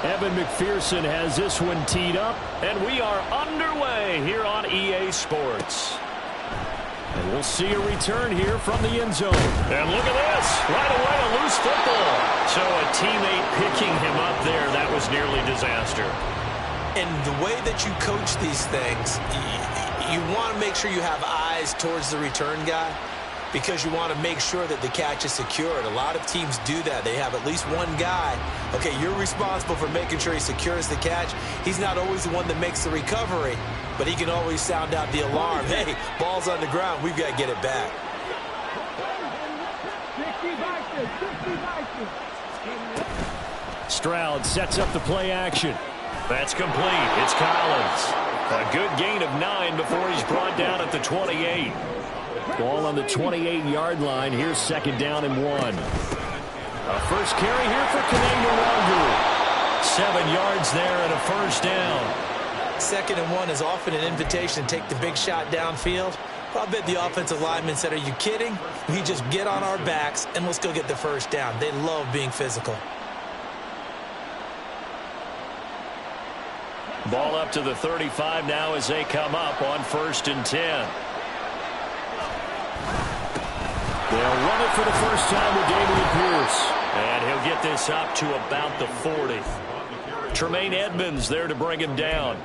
Evan McPherson has this one teed up, and we are underway here on EA Sports. And we'll see a return here from the end zone. And look at this. Right away, a loose football. So a teammate picking him up there, that was nearly disaster. And the way that you coach these things, you want to make sure you have eyes towards the return guy because you want to make sure that the catch is secured. A lot of teams do that. They have at least one guy. Okay, you're responsible for making sure he secures the catch. He's not always the one that makes the recovery, but he can always sound out the alarm. Hey, ball's on the ground. We've got to get it back. Stroud sets up the play action. That's complete. It's Collins. A good gain of 9 before he's brought down at the 28. Ball on the 28-yard line. Here's second down and 1. A first carry here for Kananga. 7 yards there and a first down. Second and 1 is often an invitation to take the big shot downfield. Well, I bet the offensive lineman said, are you kidding? We just get on our backs and let's go get the first down. They love being physical. Ball up to the 35 now as they come up on 1st and 10. They'll run it for the first time with Damian Pierce. And he'll get this up to about the 40. Tremaine Edmonds there to bring him down.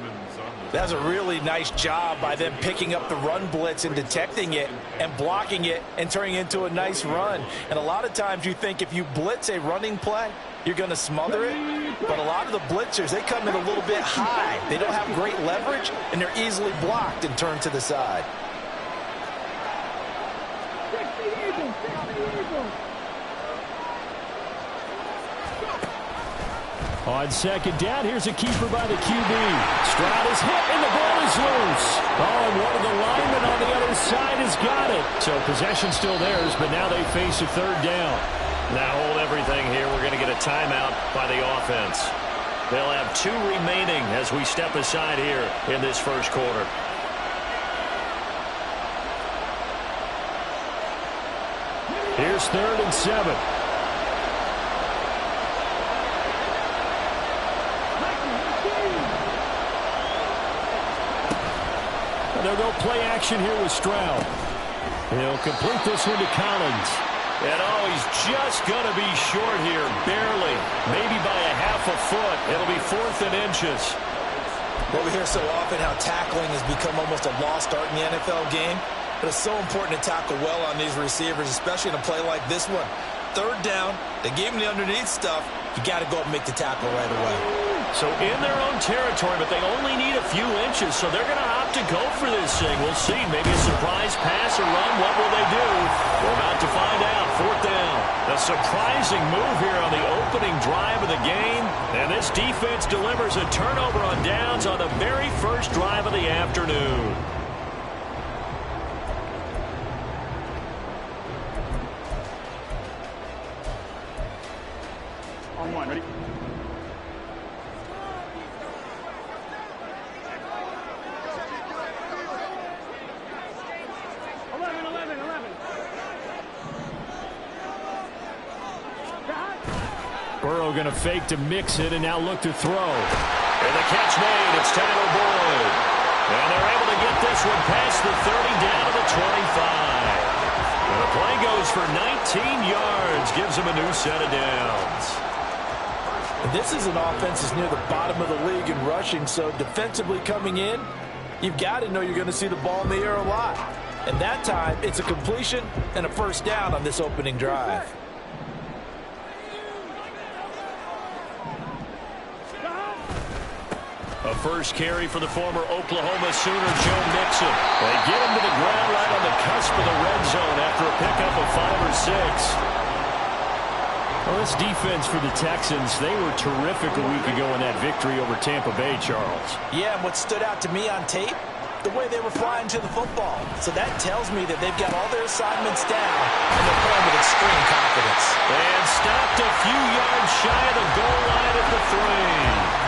That's a really nice job by them picking up the run blitz and detecting it and blocking it and turning it into a nice run. And a lot of times you think if you blitz a running play, you're going to smother it. But a lot of the blitzers, they come in a little bit high. They don't have great leverage, and they're easily blocked and turned to the side. On second down, here's a keeper by the QB. Stroud is hit, and the ball is loose. Oh, and one of the linemen on the other side has got it. So possession still theirs, but now they face a third down. Now hold everything here. We're going to get a timeout by the offense. They'll have 2 remaining as we step aside here in this first quarter. Here's 3rd and 7. They'll go play action here with Stroud. He'll complete this one to Collins. And oh, he's just going to be short here, barely, maybe by a half a foot. It'll be 4th and inches. Well, we hear so often how tackling has become almost a lost art in the NFL game. But it's so important to tackle well on these receivers, especially in a play like this one. 3rd down, they gave him the underneath stuff. You got to go up and make the tackle right away. So in their own territory, but they only need a few inches, so they're going to opt to go for this thing. We'll see. Maybe a surprise pass or run. What will they do? We're about to find out. 4th down. A surprising move here on the opening drive of the game. And this defense delivers a turnover on downs on the very first drive of the afternoon. On 1, ready? Burrow going to fake to mix it and now look to throw. And the catch made. It's Tyler Boyd. And they're able to get this one past the 30 down to the 25. And the play goes for 19 yards. Gives them a new set of downs. This is an offense that's near the bottom of the league in rushing, so defensively coming in, you've got to know you're going to see the ball in the air a lot. And that time, it's a completion and a first down on this opening drive. A first carry for the former Oklahoma Sooner, Joe Mixon. They get him to the ground right on the cusp of the red zone after a pickup of 5 or 6. Well, this defense for the Texans, they were terrific a week ago in that victory over Tampa Bay, Charles. Yeah, and what stood out to me on tape, the way they were flying to the football. So that tells me that they've got all their assignments down, and they're playing with extreme confidence. And stopped a few yards shy of the goal line at the 3.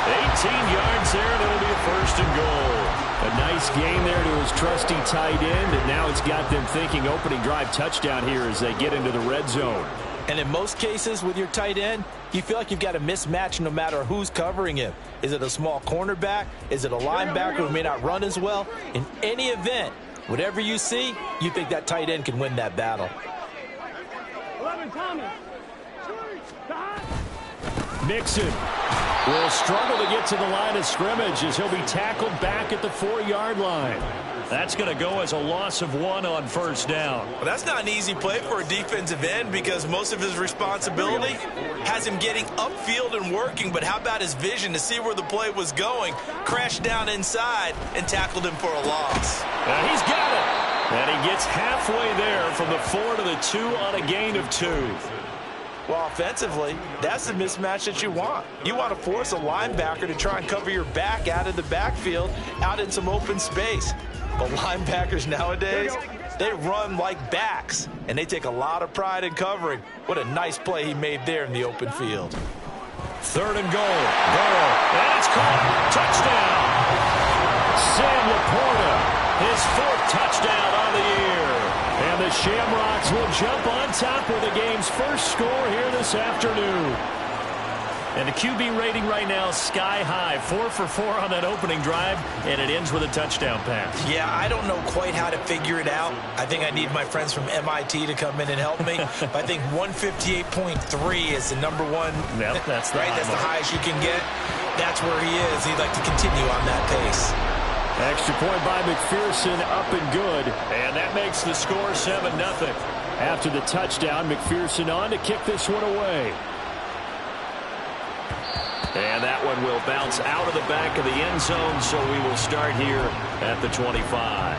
18 yards there, and it'll be a 1st and goal. A nice gain there to his trusty tight end, and now it's got them thinking opening drive touchdown here as they get into the red zone. And in most cases with your tight end, you feel like you've got a mismatch no matter who's covering him. Is it a small cornerback? Is it a linebacker who may not run as well? In any event, whatever you see, you think that tight end can win that battle. Mixon will struggle to get to the line of scrimmage as he'll be tackled back at the 4-yard line. That's going to go as a loss of 1 on first down. Well, that's not an easy play for a defensive end because most of his responsibility has him getting upfield and working, but how about his vision to see where the play was going, crashed down inside, and tackled him for a loss. And he's got it. And he gets halfway there from the 4 to the 2 on a gain of 2. Well, offensively, that's the mismatch that you want. You want to force a linebacker to try and cover your back out of the backfield, out in some open space. But linebackers nowadays, they run like backs, and they take a lot of pride in covering. What a nice play he made there in the open field. 3rd and goal. And it's caught. Touchdown. Sam Laporta, his 4th touchdown on the year. And the Shamrocks will jump on top with the game's first score here this afternoon. And the QB rating right now is sky high. 4 for 4 on that opening drive, and it ends with a touchdown pass. Yeah, I don't know quite how to figure it out. I think I need my friends from MIT to come in and help me. But I think 158.3 is the number one. Yep, that's the right. That's the highest you can get. That's where he is. He'd like to continue on that pace. Extra point by McPherson, up and good. And that makes the score 7-0. After the touchdown, McPherson on to kick this one away. And that one will bounce out of the back of the end zone, so we will start here at the 25.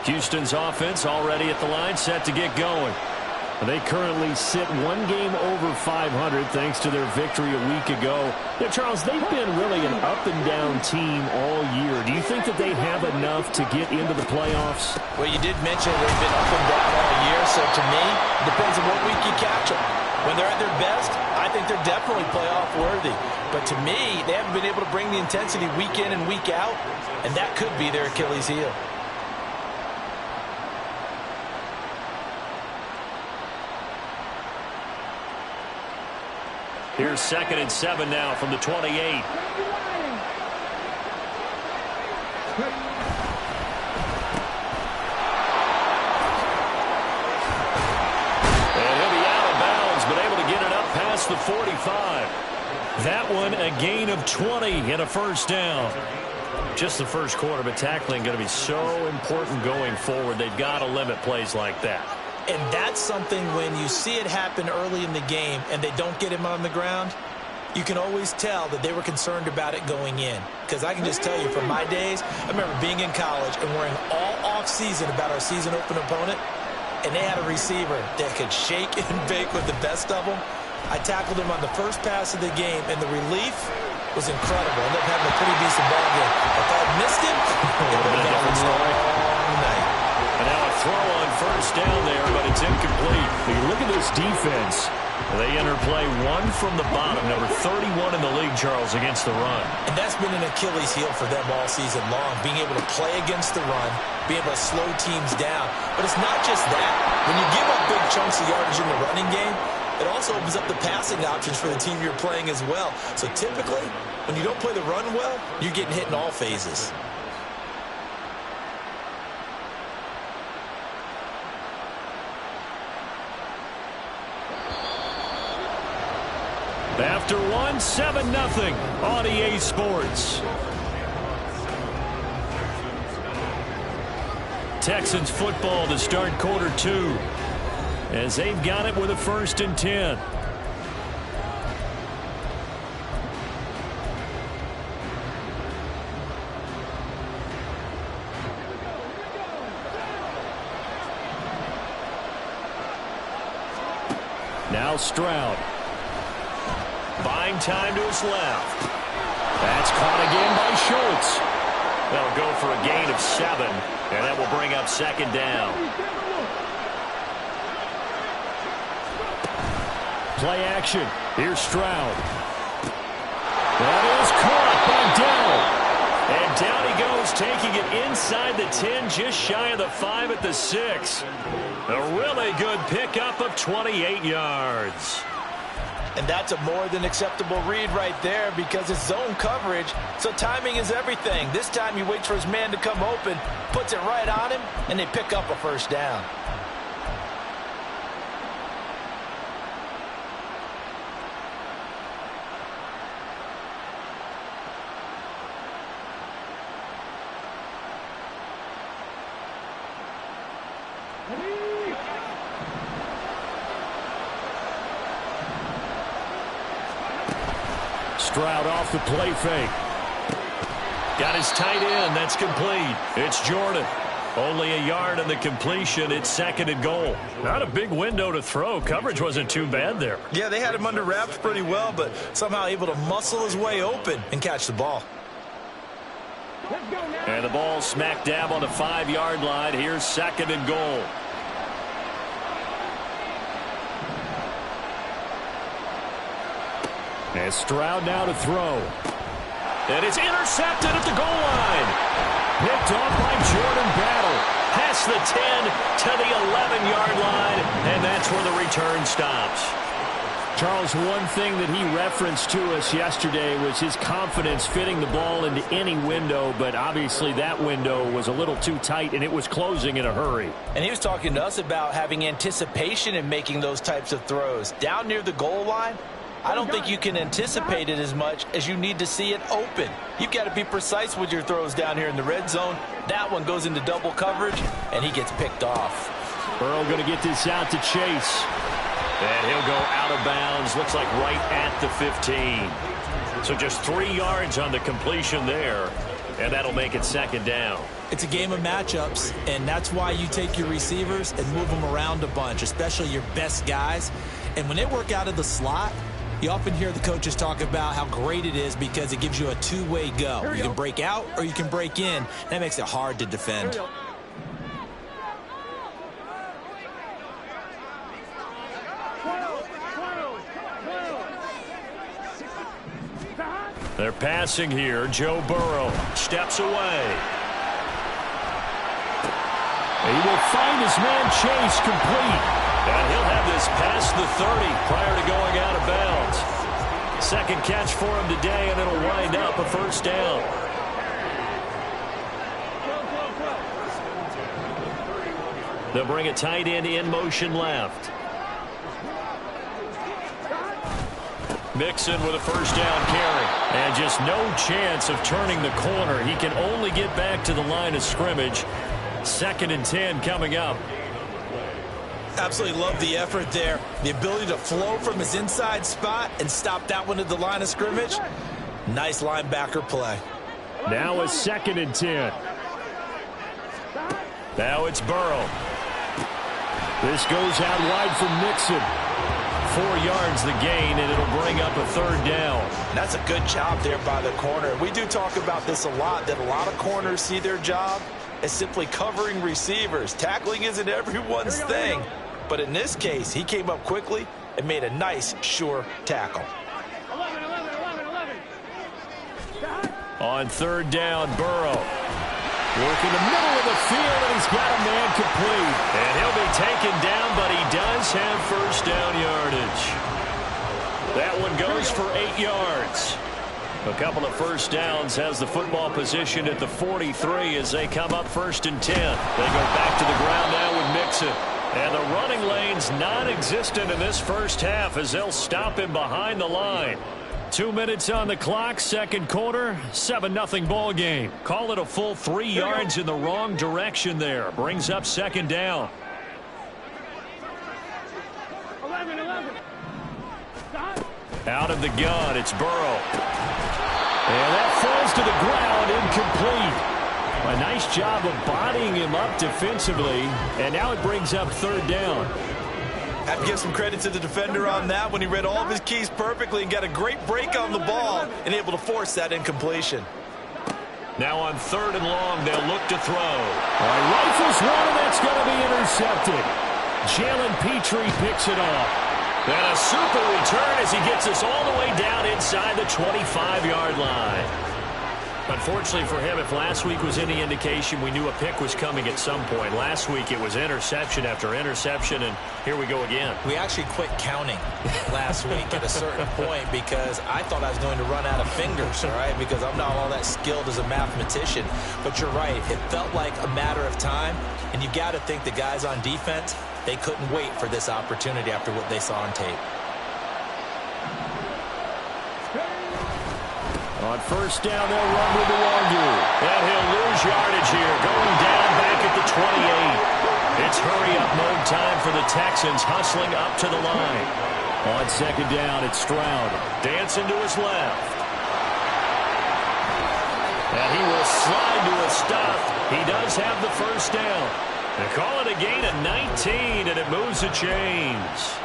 Houston's offense already at the line, set to get going. They currently sit 1 game over 500 thanks to their victory a week ago. Now, Charles, they've been really an up-and-down team all year. Do you think that they have enough to get into the playoffs? Well, you did mention they've been up and down all year, so to me, it depends on what week you catch them. When they're at their best, I think they're definitely playoff worthy. But to me, they haven't been able to bring the intensity week in and week out, and that could be their Achilles heel. Here's 2nd and 7 now from the 28. And he'll be out of bounds, but able to get it up past the 45. That one a gain of 20 and a first down. Just the first quarter, but tackling going to be so important going forward. They've got to limit plays like that. And that's something when you see it happen early in the game and they don't get him on the ground, you can always tell that they were concerned about it going in. Because I can just tell you from my days, I remember being in college and worrying all off-season about our season open opponent, and they had a receiver that could shake and bake with the best of them. I tackled him on the first pass of the game, and the relief was incredible. Ended up having a pretty decent ball game. If I had missed him, it would have been a long night. And now a throw on first down there, but it's incomplete. If you look at this defense, they enter play 1 from the bottom, number 31 in the league, Charles, against the run. And that's been an Achilles heel for them all season long, being able to play against the run, being able to slow teams down. But it's not just that. When you give up big chunks of yardage in the running game, it also opens up the passing options for the team you're playing as well. So typically, when you don't play the run well, you're getting hit in all phases. After 1, 7-0 on EA Sports. Texans football to start quarter 2 as they've got it with a 1st and 10. Now Stroud. Buying time to his left. That's caught again by Schultz. That'll go for a gain of 7, and that will bring up 2nd down. play action. Here's Stroud. That is caught by Dell. And down he goes, taking it inside the 10, just shy of the 5 at the 6. A really good pickup of 28 yards. And that's a more than acceptable read right there because it's zone coverage, so timing is everything. This time he waits for his man to come open, puts it right on him, and they pick up a first down. Stroud off the play fake. Got his tight end. That's complete. It's Jordan. Only a yard on the completion. It's 2nd and goal. Not a big window to throw. Coverage wasn't too bad there. Yeah, they had him under wraps pretty well, but somehow able to muscle his way open and catch the ball. And the ball smack dab on the 5-yard line. Here's 2nd and goal. And Stroud now to throw. And it's intercepted at the goal line. Picked off by Jordan Battle. Past the 10 to the 11-yard line. And that's where the return stops. Charles, one thing that he referenced to us yesterday was his confidence fitting the ball into any window, but obviously that window was a little too tight and it was closing in a hurry. And he was talking to us about having anticipation in making those types of throws. Down near the goal line, I don't think you can anticipate it as much as you need to see it open. You've got to be precise with your throws down here in the red zone. That one goes into double coverage, and he gets picked off. Burrow going to get this out to Chase. And he'll go out of bounds. Looks like right at the 15. So just 3 yards on the completion there, and that'll make it 2nd down. It's a game of matchups, and that's why you take your receivers and move them around a bunch, especially your best guys. And when they work out of the slot, you often hear the coaches talk about how great it is because it gives you a two-way go. You can break out or you can break in. That makes it hard to defend. They're passing here. Joe Burrow steps away. He will find his man Chase complete. And he'll have this past the 30 prior to going out of bounds. 2nd catch for him today, and it'll wind up a first down. They'll bring a tight end in motion left. Mixon with a first down carry. And just no chance of turning the corner. He can only get back to the line of scrimmage. 2nd and 10 coming up. Absolutely love the effort there. The ability to flow from his inside spot and stop that one at the line of scrimmage. Nice linebacker play. Now a 2nd and 10. Now it's Burrow. This goes out wide from Mixon. 4 yards the gain, and it'll bring up a 3rd down. That's a good job there by the corner. We do talk about this a lot, that a lot of corners see their job as simply covering receivers. Tackling isn't everyone's thing. But in this case, he came up quickly and made a nice, sure tackle. On 3rd down, Burrow. Working the middle of the field, and he's got a man complete. And he'll be taken down, but he does have first down yardage. That one goes for 8 yards. A couple of first downs, has the football position at the 43 as they come up 1st and 10. They go back to the ground now with Mixon. And the running lane's non-existent in this first half as they'll stop him behind the line. 2 minutes on the clock, 2nd quarter, 7-0 ball game. Call it a full 3 yards in the wrong direction there. Brings up 2nd down. 11. Out of the gun, it's Burrow. And that falls to the ground, incomplete. A nice job of bodying him up defensively, and now it brings up 3rd down. Have to give some credit to the defender on that when he read all of his keys perfectly and got a great break on the ball and able to force that incompletion. Now on 3rd and long, they'll look to throw. All right, rifles one, and that's going to be intercepted. Jalen Petrie picks it off. And a super return as he gets us all the way down inside the 25-yard line. Unfortunately for him, if last week was any indication, we knew a pick was coming at some point. Last week it was interception after interception, and here we go again. We actually quit counting last week at a certain point because I thought I was going to run out of fingers, all right, because I'm not all that skilled as a mathematician. But you're right. It felt like a matter of time, and you got to think the guys on defense, they couldn't wait for this opportunity after what they saw on tape. On first down, they'll run with the Longu. And he'll lose yardage here, going down back at the 28. It's hurry-up mode time for the Texans, hustling up to the line. On second down, it's Stroud. Dancing to his left. And he will slide to a stop. He does have the first down. They call it a gain of 19, and it moves the chains.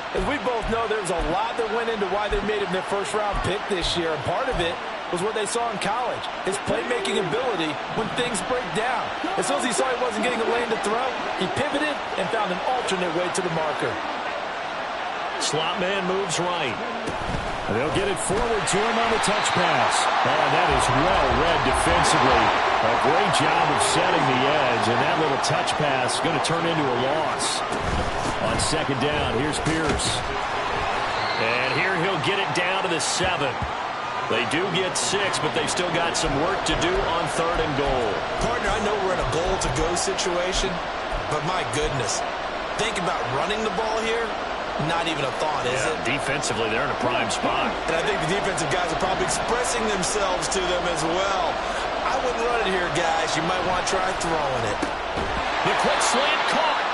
As we both know, there's a lot that went into why they made him their first-round pick this year. And part of it was what they saw in college, his playmaking ability when things break down. As soon as he saw he wasn't getting a lane to throw, he pivoted and found an alternate way to the marker. Slot man moves right. They'll get it forward to him on the touch pass. Oh, that is well read defensively. A great job of setting the edge, and that little touch pass is going to turn into a loss. On second down, here's Pierce. And here he'll get it down to the 7. They do get 6, but they've still got some work to do on third and goal. Partner, I know we're in a goal-to-go situation, but my goodness, think about running the ball here. Not even a thought, is it? Defensively, they're in a prime spot. And I think the defensive guys are probably expressing themselves to them as well. I wouldn't run it here, guys. You might want to try throwing it. The quick slant caught.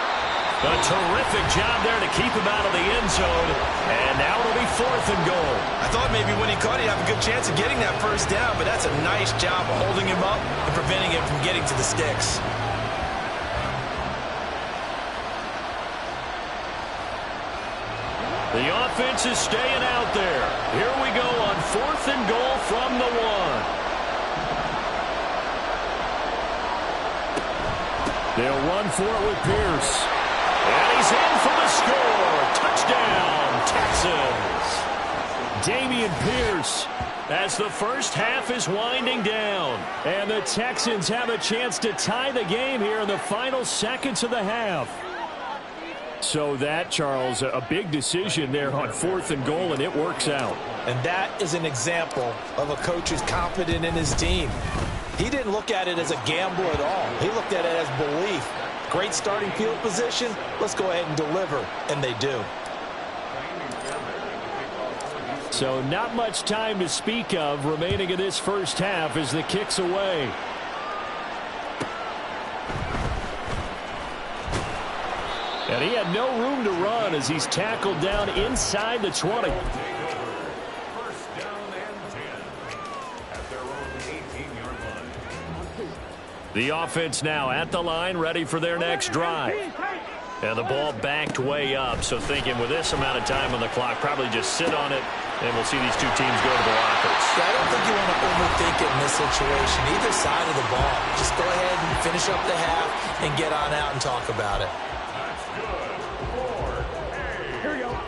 A terrific job there to keep him out of the end zone. And now it'll be fourth and goal. I thought maybe when he caught it, he'd have a good chance of getting that first down, but that's a nice job of holding him up and preventing him from getting to the sticks. The offense is staying out there. Here we go on fourth and goal from the 1. They'll run for it with Pierce. And he's in for the score. Touchdown, Texans. Dameon Pierce as the first half is winding down. And the Texans have a chance to tie the game here in the final seconds of the half. So that, Charles, a big decision there on fourth and goal, and it works out. And that is an example of a coach who's confident in his team. He didn't look at it as a gamble at all. He looked at it as belief. Great starting field position. Let's go ahead and deliver. And they do. So not much time to speak of remaining in this first half as the kick's away. And he had no room to run as he's tackled down inside the 20. The offense now at the line, ready for their next drive. And the ball backed way up, so thinking with this amount of time on the clock, probably just sit on it, and we'll see these two teams go to the lockers. Yeah, I don't think you want to overthink it in this situation. Either side of the ball. Just go ahead and finish up the half and get on out and talk about it.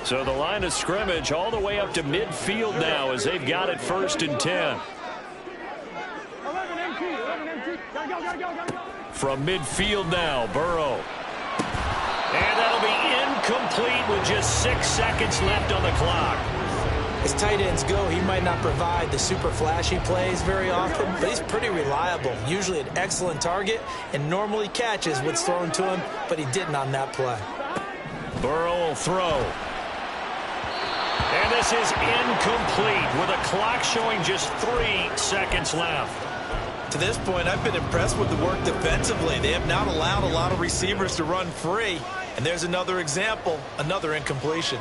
So the line of scrimmage all the way up to midfield now as they've got it first and 10. From midfield now, Burrow. And that'll be incomplete with just 6 seconds left on the clock. As tight ends go, he might not provide the super flashy plays very often, but he's pretty reliable. Usually an excellent target and normally catches what's thrown to him, but he didn't on that play. Burrow will throw. And this is incomplete with a clock showing just 3 seconds left. To this point, I've been impressed with the work defensively. They have not allowed a lot of receivers to run free. And there's another example, another incompletion.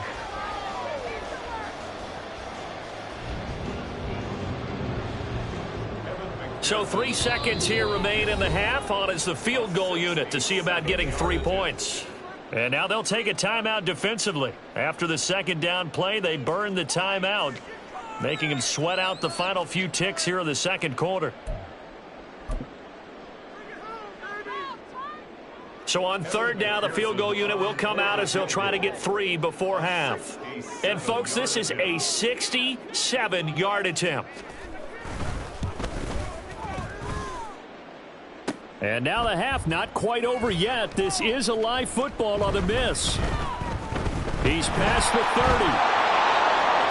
So 3 seconds here remain in the half. On is the field goal unit to see about getting 3 points. And now they'll take a timeout defensively. After the second down play, they burn the timeout, making them sweat out the final few ticks here in the second quarter. So on third down, the field goal unit will come out as they'll try to get 3 before half. And, folks, this is a 67-yard attempt. And now the half not quite over yet. This is a live football on the miss. He's past the 30.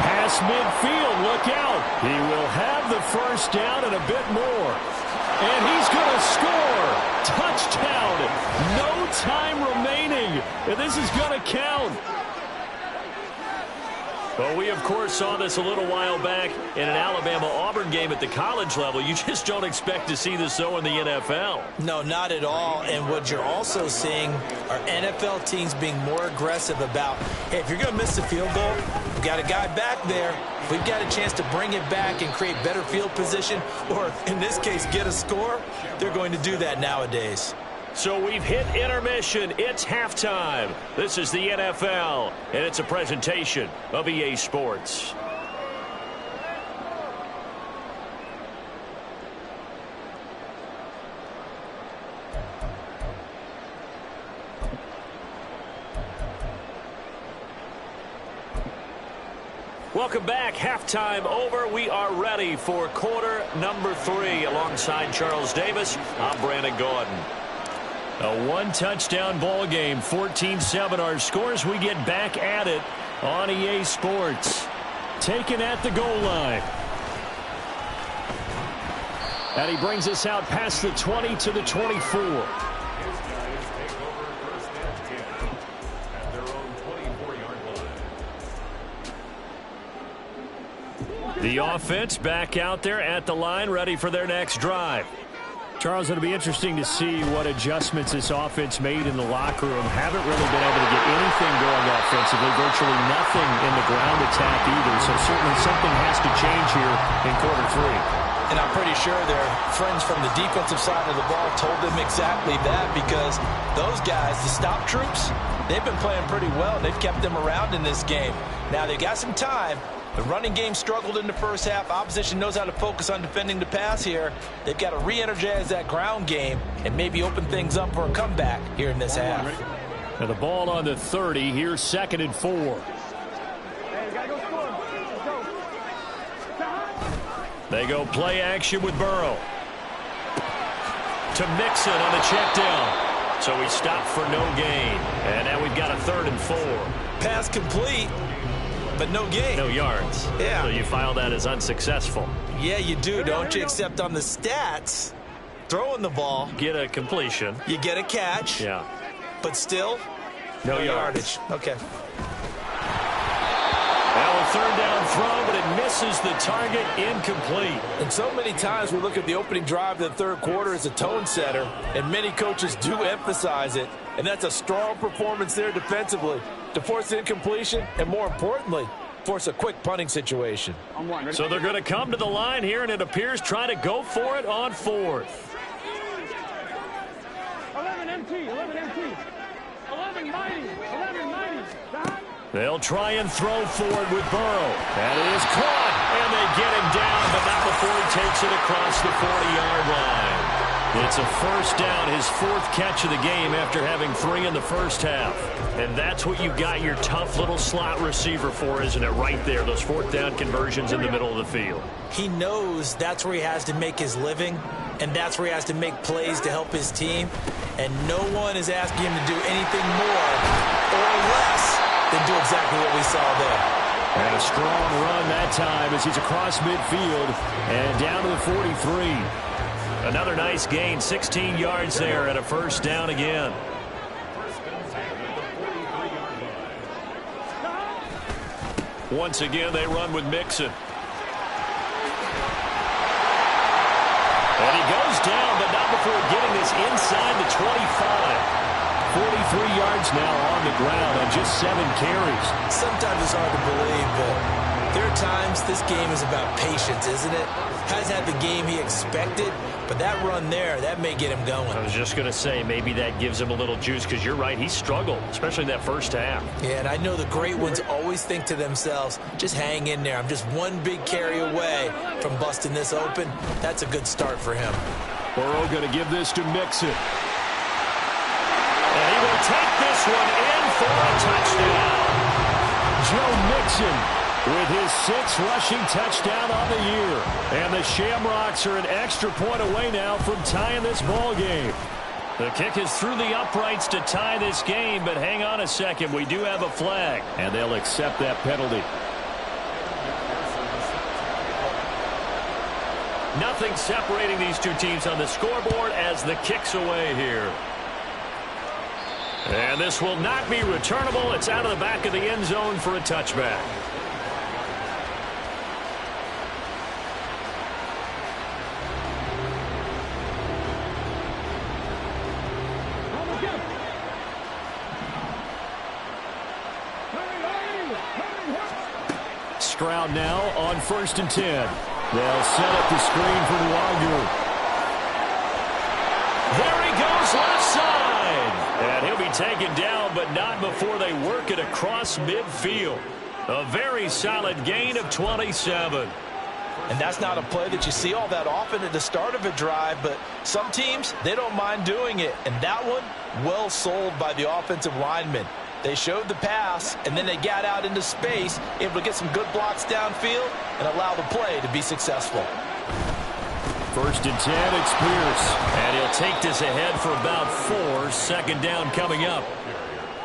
Past midfield, look out. He will have the first down and a bit more. And he's going to score. Touchdown. No time remaining. And this is going to count. Well, we, of course, saw this a little while back in an Alabama-Auburn game at the college level. You just don't expect to see this, though, in the NFL. No, not at all. And what you're also seeing are NFL teams being more aggressive about, hey, if you're going to miss the field goal, we've got a guy back there. We've got a chance to bring it back and create better field position, or, in this case, get a score. They're going to do that nowadays. So we've hit intermission. It's halftime. This is the NFL, and it's a presentation of EA Sports. Welcome back. Halftime over. We are ready for quarter number 3. Alongside Charles Davis, I'm Brandon Gordon. A one-touchdown ball game, 14-7 our scores. We get back at it on EA Sports. Taken at the goal line. And he brings us out past the 20 to the 24. The offense back out there at the line, ready for their next drive. Charles, it'll be interesting to see what adjustments this offense made in the locker room. Haven't really been able to get anything going offensively, virtually nothing in the ground attack either. So certainly something has to change here in quarter 3. And I'm pretty sure their friends from the defensive side of the ball told them exactly that, because those guys, the stop troops, they've been playing pretty well. They've kept them around in this game. Now they've got some time. The running game struggled in the first half. Opposition knows how to focus on defending the pass here. They've got to re-energize that ground game and maybe open things up for a comeback here in this half. And the ball on the 30. Here's 2nd and 4. They go play action with Burrow. To Mixon on the check down. So he stopped for no gain. And now we've got a 3rd and 4. Pass complete, but no gain. No yards. Yeah. So you file that as unsuccessful. Yeah, you do, don't you? Except on the stats, throwing the ball, Get a completion. you get a catch. Yeah. But still, No yardage. Okay. Now a 3rd down throw, but it misses the target. Incomplete. And so many times we look at the opening drive of the third quarter as a tone setter, and many coaches do emphasize it. And that's a strong performance there defensively to force incompletion and, more importantly, force a quick punting situation. So they're going to come to the line here, and it appears try to go for it on 4th. 11 MT, 11 MT. 11 mighty, 11 mighty. They'll try and throw forward with Burrow. And it is caught, and they get him down, but not before he takes it across the 40-yard line. It's a first down, his 4th catch of the game after having 3 in the first half. And that's what you've got your tough little slot receiver for, isn't it? Right there, those 4th down conversions in the middle of the field. He knows that's where he has to make his living, and that's where he has to make plays to help his team. And no one is asking him to do anything more or less than do exactly what we saw there. And a strong run that time as he's across midfield and down to the 43. Another nice gain, 16 yards there and a first down again. Once again, they run with Mixon. And he goes down, but not before getting this inside the 25. 43 yards now on the ground on just 7 carries. Sometimes it's hard to believe, but there are times this game is about patience, isn't it? Has had the game he expected, but that run there, that may get him going. I was just going to say, maybe that gives him a little juice, because you're right, he struggled, especially in that first half. Yeah, and I know the great ones always think to themselves, just hang in there. I'm just one big carry away from busting this open. That's a good start for him. Burrow going to give this to Mixon. take this one in for a touchdown. Joe Mixon with his 6th rushing touchdown on the year. And the Shamrocks are an extra point away now from tying this ball game. The kick is through the uprights to tie this game, but hang on a second. We do have a flag, and they'll accept that penalty. Nothing separating these two teams on the scoreboard as the kick's away here. And this will not be returnable. It's out of the back of the end zone for a touchback. Stroud now on 1st and 10. They'll set up the screen for Nwagwu. There he goes left side. And he'll be taken down, but not before they work it across midfield. A very solid gain of 27. And that's not a play that you see all that often at the start of a drive, but some teams, they don't mind doing it. And that one, well sold by the offensive lineman. They showed the pass, and then they got out into space, able to get some good blocks downfield and allow the play to be successful. 1st and 10, it's Pierce. And he'll take this ahead for about 4. 2nd down coming up.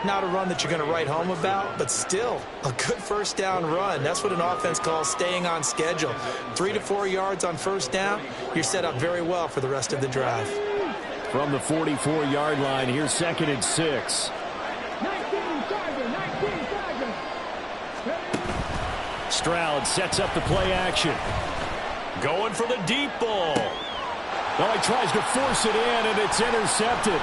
Not a run that you're going to write home about, but still a good 1st down run. That's what an offense calls staying on schedule. 3 to 4 yards on 1st down, you're set up very well for the rest of the drive. From the 44-yard line, here's 2nd and 6. Stroud sets up the play action. Going for the deep ball. Oh, he tries to force it in, and it's intercepted.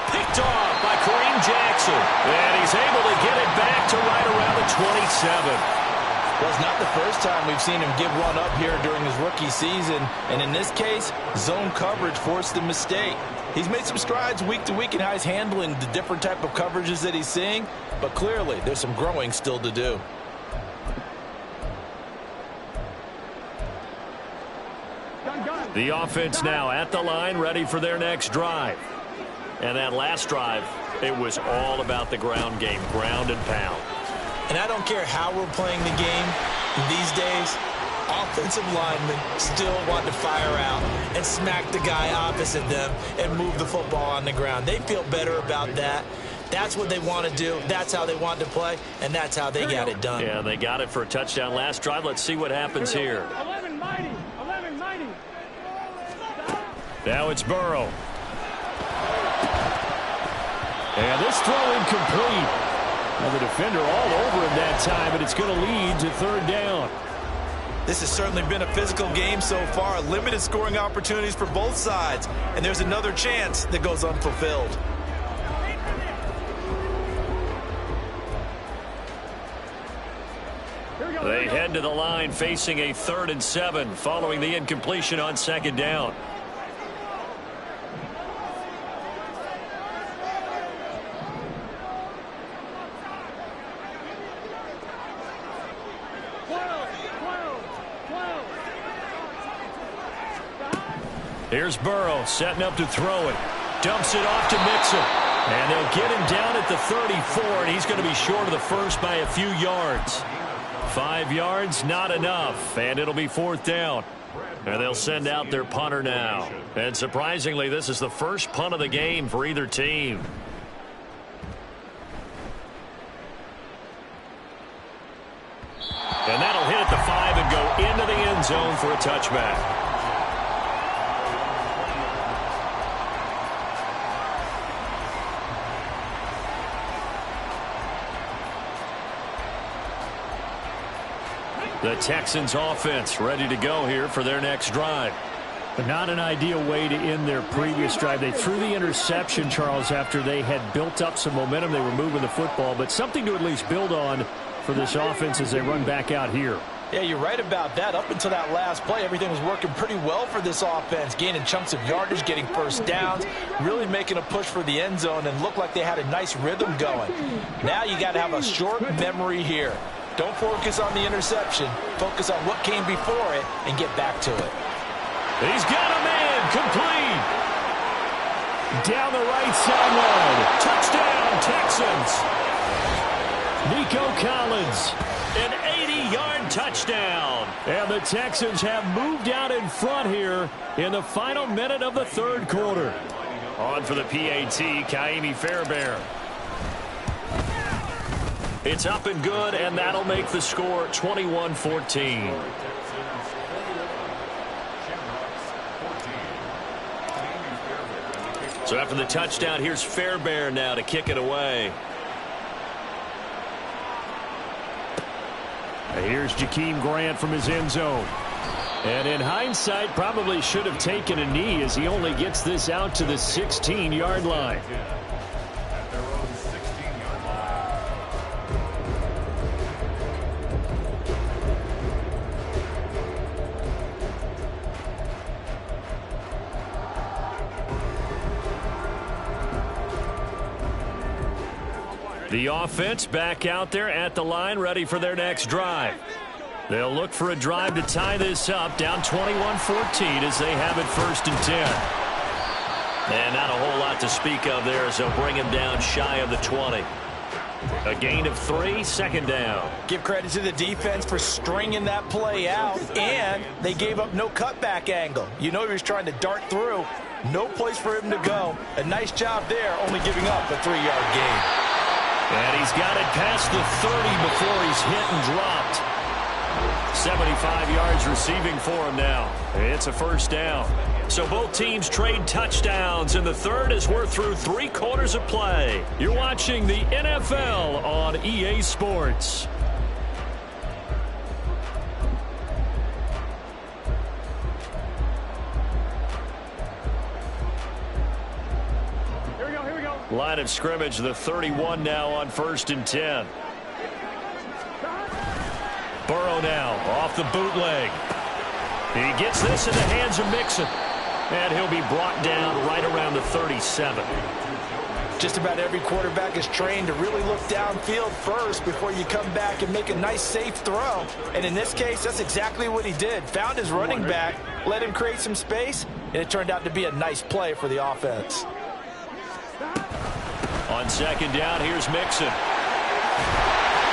Picked off by Kareem Jackson. And he's able to get it back to right around the 27. Well, it's not the first time we've seen him give one up here during his rookie season. And in this case, zone coverage forced the mistake. He's made some strides week to week in how he's handling the different type of coverages that he's seeing. But clearly, there's some growing still to do. The offense now at the line, ready for their next drive. And that last drive, it was all about the ground game, ground and pound. And I don't care how we're playing the game these days, offensive linemen still want to fire out and smack the guy opposite them and move the football on the ground. They feel better about that. That's what they want to do. That's how they want to play, and that's how they got it done. Yeah, they got it for a touchdown last drive. Let's see what happens here. 11 mighty. 11 mighty. Now it's Burrow. And this throw incomplete. Now the defender all over him that time, and it's going to lead to 3rd down. This has certainly been a physical game so far. Limited scoring opportunities for both sides. And there's another chance that goes unfulfilled. They head to the line facing a 3rd and 7 following the incompletion on 2nd down. Here's Burrow setting up to throw it. Dumps it off to Mixon. And they'll get him down at the 34, and he's going to be short of the first by a few yards. 5 yards, not enough, and it'll be 4th down. And they'll send out their punter now. And surprisingly, this is the first punt of the game for either team. And that'll hit at the 5 and go into the end zone for a touchback. The Texans offense ready to go here for their next drive. But not an ideal way to end their previous drive. They threw the interception, Charles, after they had built up some momentum. They were moving the football, but something to at least build on for this offense as they run back out here. Yeah, you're right about that. Up until that last play, everything was working pretty well for this offense, gaining chunks of yardage, getting 1st downs, really making a push for the end zone, and looked like they had a nice rhythm going. Now you got to have a short memory here. Don't focus on the interception. Focus on what came before it and get back to it. He's got a man complete. Down the right sideline. Touchdown, Texans. Nico Collins, an 80-yard touchdown. And the Texans have moved out in front here in the final minute of the third quarter. On for the PAT, Kaimi Fairbairn. It's up and good, and that'll make the score 21-14. So after the touchdown, here's Fairbairn now to kick it away. Here's Jakeem Grant from his end zone. And in hindsight, probably should have taken a knee as he only gets this out to the 16-yard line. The offense back out there at the line, ready for their next drive. They'll look for a drive to tie this up, down 21-14 as they have it 1st and 10. And not a whole lot to speak of there as they'll bring him down shy of the 20. A gain of 3, 2nd down. Give credit to the defense for stringing that play out, and they gave up no cutback angle. You know he was trying to dart through. No place for him to go. A nice job there, only giving up a 3-yard gain. And he's got it past the 30 before he's hit and dropped. 75 yards receiving for him now. It's a 1st down. So both teams trade touchdowns in the third as we're through 3 quarters of play. You're watching the NFL on EA Sports. Here we go. Line of scrimmage, the 31 now on 1st and 10. Burrow now off the bootleg. He gets this in the hands of Mixon. And he'll be brought down right around the 37. Just about every quarterback is trained to really look downfield first before you come back and make a nice, safe throw. And in this case, that's exactly what he did. Found his running back, let him create some space, and it turned out to be a nice play for the offense. On 2nd down, here's Mixon.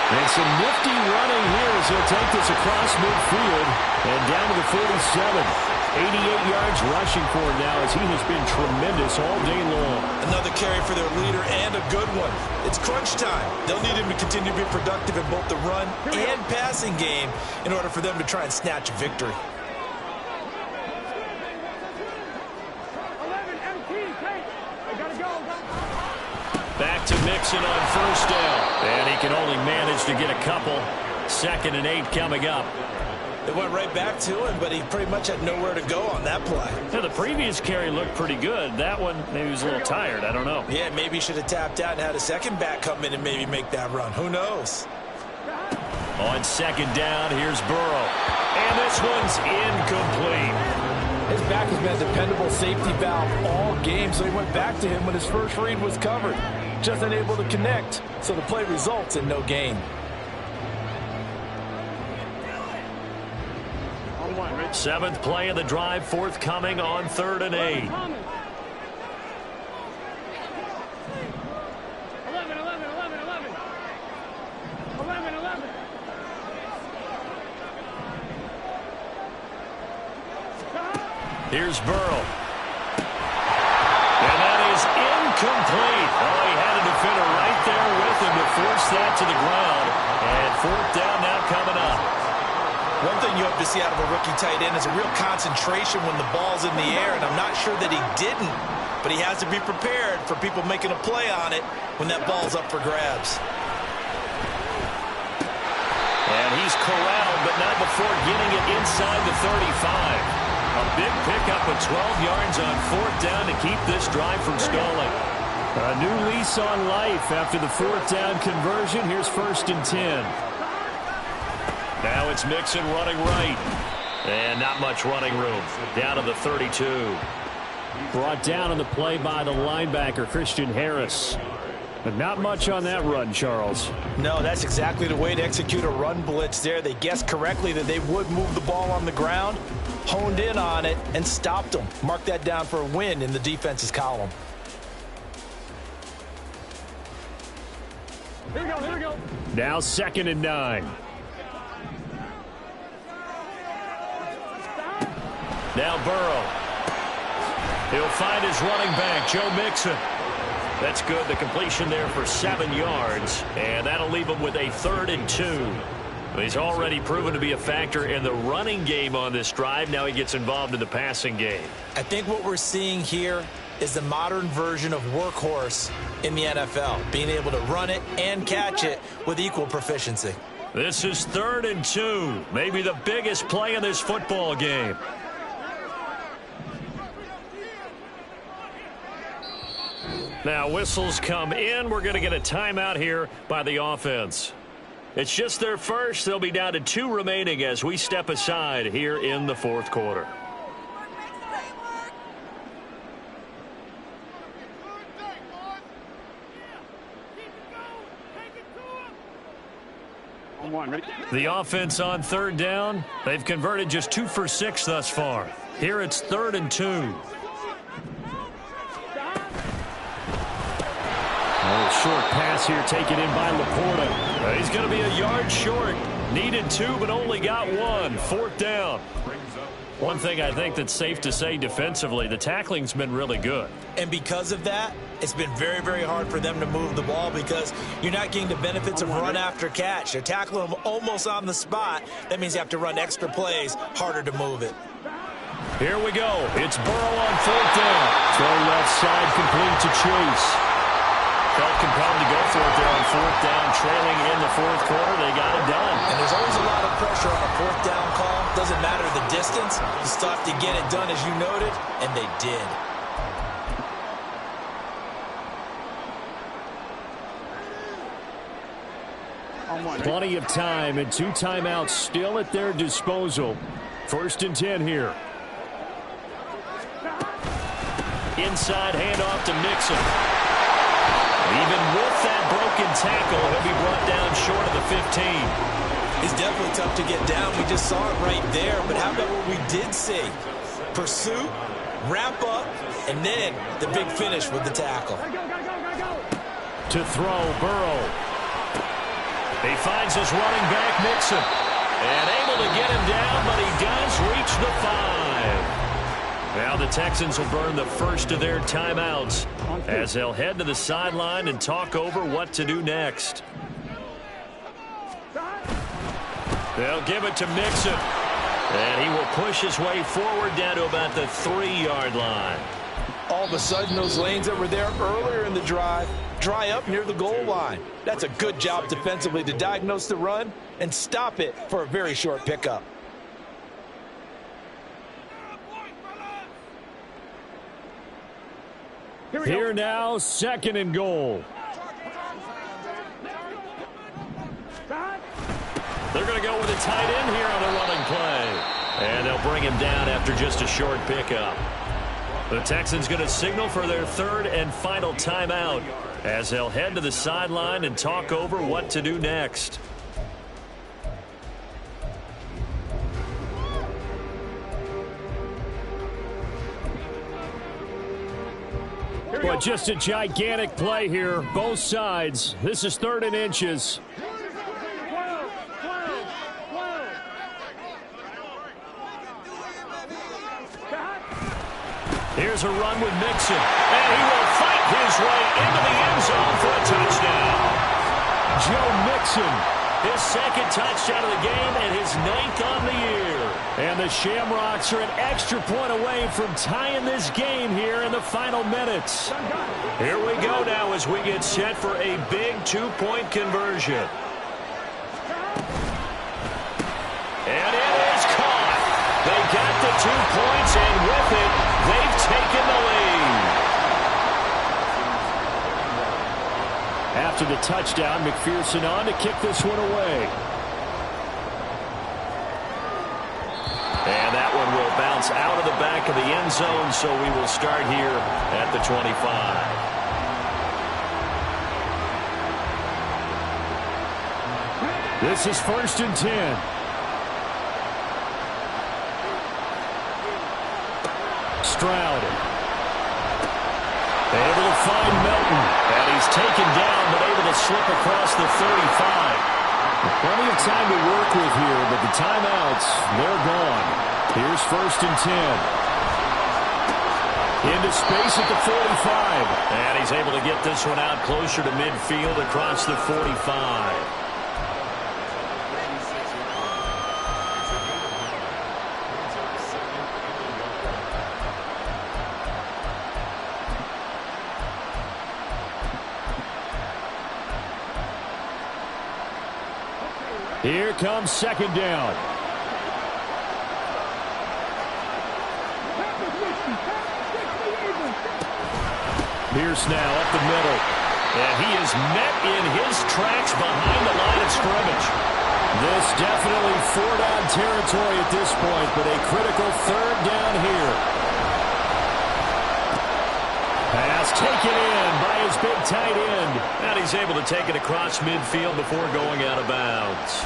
And some nifty running here as he'll take this across midfield and down to the 47. 88 yards rushing for him now as he has been tremendous all day long. Another carry for their leader and a good one. It's crunch time. They'll need him to continue to be productive in both the run and passing game in order for them to try and snatch a victory. 11 MT, take. I gotta go. Back to Mixon on 1st down. And he can only manage to get a couple. 2nd and 8 coming up. It went right back to him, but he pretty much had nowhere to go on that play. Yeah, the previous carry looked pretty good. That one, maybe he was a little tired. I don't know. Yeah, maybe he should have tapped out and had a second back come in and maybe make that run. Who knows? On 2nd down, here's Burrow. And this one's incomplete. His back has been a dependable safety valve all game, so he went back to him when his first read was covered. Just unable to connect, so the play results in no gain. 7th play of the drive, forthcoming on 3rd and 8. 11. Here's Burrow. And that is incomplete. Oh, he had a defender right there with him to force that to the ground. And 4th down now coming up. One thing you hope to see out of a rookie tight end is a real concentration when the ball's in the air, and I'm not sure that he didn't, but he has to be prepared for people making a play on it when that ball's up for grabs. And he's corralled, but not before getting it inside the 35. A big pickup of 12 yards on 4th down to keep this drive from stalling. A new lease on life after the 4th down conversion. Here's 1st and 10. Now it's Mixon running right. And not much running room. Down to the 32. Brought down on the play by the linebacker, Christian Harris. But not much on that run, Charles. No, that's exactly the way to execute a run blitz there. They guessed correctly that they would move the ball on the ground, honed in on it, and stopped them. Mark that down for a win in the defense's column. Here we go, here we go. Now 2nd and 9. Now Burrow. He'll find his running back, Joe Mixon. That's good. The completion there for 7 yards, and that'll leave him with a 3rd and 2. He's already proven to be a factor in the running game on this drive. Now he gets involved in the passing game. I think what we're seeing here is the modern version of workhorse in the NFL, being able to run it and catch it with equal proficiency. This is 3rd and 2, maybe the biggest play in this football game. Now whistles come in. We're going to get a timeout here by the offense. It's just their first. They'll be down to 2 remaining as we step aside here in the 4th quarter. The offense on 3rd down. They've converted just 2 for 6 thus far. Here it's 3rd and 2. Short pass here taken in by Laporta. He's going to be a yard short. Needed 2, but only got 1. 4th down. One thing I think that's safe to say defensively, the tackling's been really good. And because of that, it's been very, very hard for them to move the ball because you're not getting the benefits of run after catch. They're tackling them almost on the spot. That means you have to run extra plays, harder to move it. Here we go. It's Burrow on 4th down. Throw left side complete to Chase. Felt compelled to go for it there on 4th down, trailing in the 4th quarter. They got it done. And there's always a lot of pressure on a 4th down call. Doesn't matter the distance. You still have to get it done, as you noted, and they did. Plenty of time and 2 timeouts still at their disposal. 1st and 10 here. Inside handoff to Mixon. Even with that broken tackle, he'll be brought down short of the 15. It's definitely tough to get down. We just saw it right there. But how about what we did see? Pursuit, wrap up, and then the big finish with the tackle. To throw, Burrow. He finds his running back, Mixon. And able to get him down, but he does reach the 5. Now the Texans will burn the first of their timeouts as they'll head to the sideline and talk over what to do next. They'll give it to Mixon. And he will push his way forward down to about the 3-yard line. All of a sudden, those lanes that were there earlier in the drive dry up near the goal line. That's a good job defensively to diagnose the run and stop it for a very short pickup. Here now, 2nd and goal. They're going to go with a tight end here on the running play. And they'll bring him down after just a short pickup. The Texans going to signal for their 3rd and final timeout as they'll head to the sideline and talk over what to do next. But just a gigantic play here, both sides. This is 3rd and inches. Here's a run with Mixon, and he will fight his way into the end zone for a touchdown. Joe Mixon, his 2nd touchdown of the game and his 9th on the year. And the Shamrocks are an extra point away from tying this game here in the final minutes. Here we go now as we get set for a big 2-point conversion. And it is caught. They got the 2 points, and with it, they've taken the lead. After the touchdown, McPherson on to kick this one away. And that one will bounce out of the back of the end zone, so we will start here at the 25. This is 1st and 10. Stroud. Able to find Melton. And he's taken down, but able to slip across the 35. Plenty of time to work with here, but the timeouts, they're gone. Here's 1st and 10. Into space at the 45. And he's able to get this one out closer to midfield across the 45. Here comes 2nd down. Pierce now up the middle. And he is met in his tracks behind the line of scrimmage. This definitely 4-down territory at this point, but a critical 3rd down here. Pass taken in by his big tight end. And he's able to take it across midfield before going out of bounds.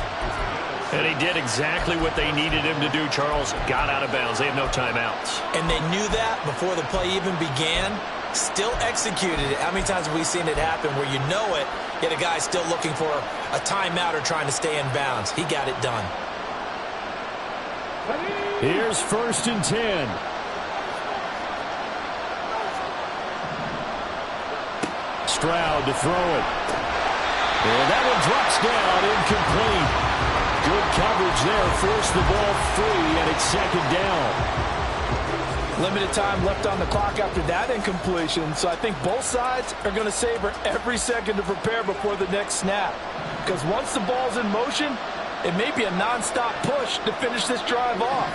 And he did exactly what they needed him to do, Charles. Got out of bounds. They have no timeouts. And they knew that before the play even began. Still executed it. How many times have we seen it happen where you know it, yet a guy's still looking for a timeout or trying to stay in bounds? He got it done. Here's 1st and 10. Stroud to throw it. And that one drops down, incomplete. Good coverage there, forced the ball free, and it's 2nd down. Limited time left on the clock after that incompletion, so I think both sides are going to savor every second to prepare before the next snap. Because once the ball's in motion, it may be a non-stop push to finish this drive off.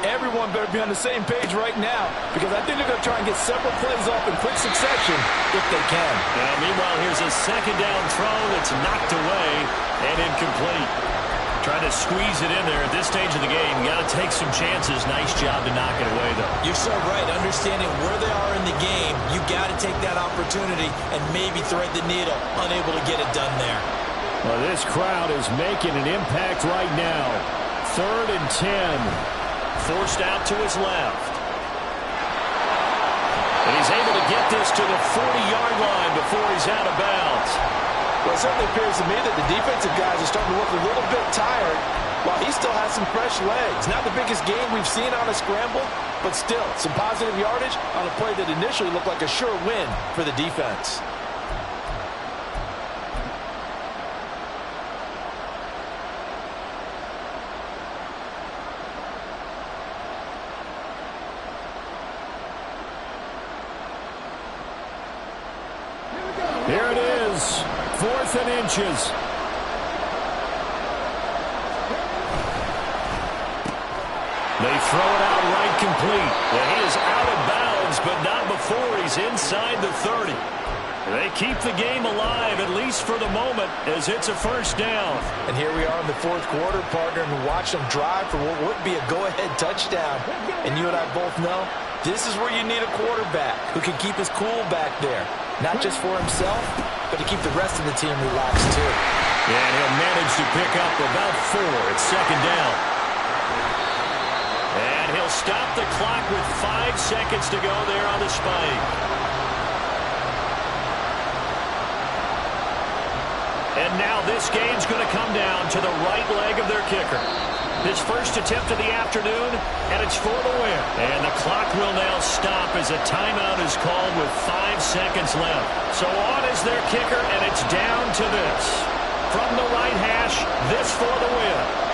Everyone better be on the same page right now, because I think they're going to try and get several plays off in quick succession if they can. Meanwhile, here's a 2nd down throw that's knocked away and incomplete. Trying to squeeze it in there at this stage of the game. Got to take some chances. Nice job to knock it away, though. You're so right. Understanding where they are in the game, you got to take that opportunity and maybe thread the needle. Unable to get it done there. Well, this crowd is making an impact right now. 3rd and 10. Forced out to his left. And he's able to get this to the 40-yard line before he's out of bounds. Well, it certainly appears to me that the defensive guys are starting to look a little bit tired while he still has some fresh legs. Not the biggest game we've seen on a scramble, but still some positive yardage on a play that initially looked like a sure win for the defense. Here it is, 4th and inches. They throw it out right complete. And he is out of bounds, but not before he's inside the 30. They keep the game alive, at least for the moment, as it's a 1st down. And here we are in the 4th quarter, partner, and watch them drive for what would be a go-ahead touchdown. And you and I both know this is where you need a quarterback who can keep his cool back there. Not just for himself, but to keep the rest of the team relaxed, too. Yeah, and he'll manage to pick up about 4. It's 2nd down. And he'll stop the clock with 5 seconds to go there on the spike. And now this game's going to come down to the right leg of their kicker. His first attempt of the afternoon, and it's for the win. And the clock will now stop as a timeout is called with 5 seconds left. So on is their kicker, and it's down to this. From the right hash, this for the win.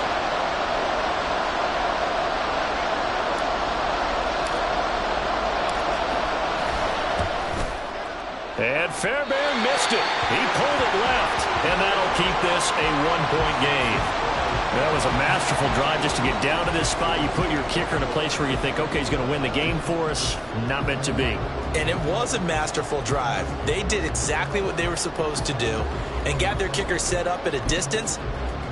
And Fairbairn missed it. He pulled it left, and that'll keep this a 1-point game. That was a masterful drive just to get down to this spot. You put your kicker in a place where you think, okay, he's going to win the game for us. Not meant to be. And it was a masterful drive. They did exactly what they were supposed to do and got their kicker set up at a distance.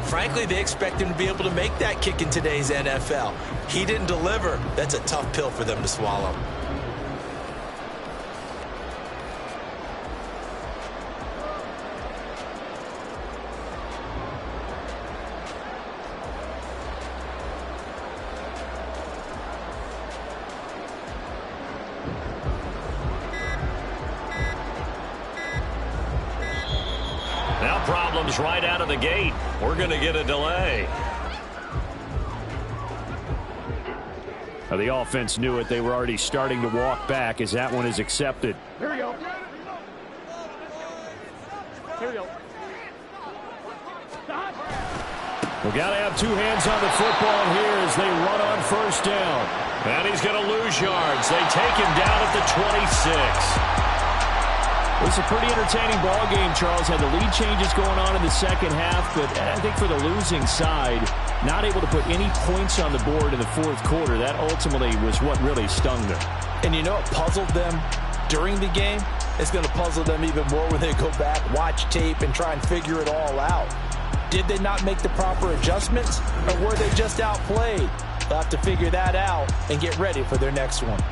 Frankly, they expect him to be able to make that kick in today's NFL. He didn't deliver. That's a tough pill for them to swallow. problems right out of the gate. We're going to get a delay. Now, the offense knew it. They were already starting to walk back as that one is accepted. Here we go. Here we go. We got to have two hands on the football here as they run on first down. And he's going to lose yards. They take him down at the 26. It was a pretty entertaining ball game, Charles. Had the lead changes going on in the second half, but I think for the losing side, not able to put any points on the board in the fourth quarter, that ultimately was what really stung them. And you know what puzzled them during the game? It's going to puzzle them even more when they go back, watch tape, and try and figure it all out. Did they not make the proper adjustments, or were they just outplayed? They'll have to figure that out and get ready for their next one.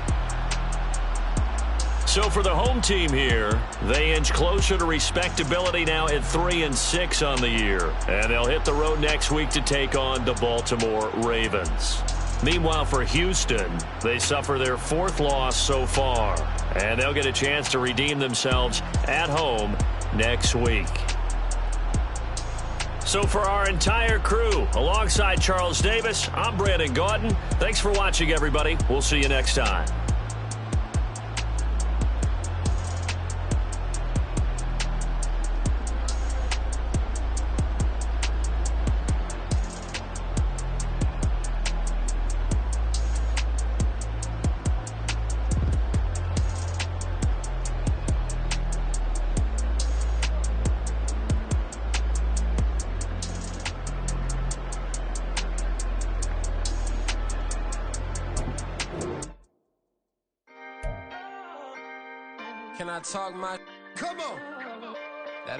So for the home team here, they inch closer to respectability now at 3-6 on the year. And they'll hit the road next week to take on the Baltimore Ravens. Meanwhile, for Houston, they suffer their fourth loss so far. And they'll get a chance to redeem themselves at home next week. So for our entire crew, alongside Charles Davis, I'm Brandon Gaudin. Thanks for watching, everybody. We'll see you next time. Can I talk my... Come on!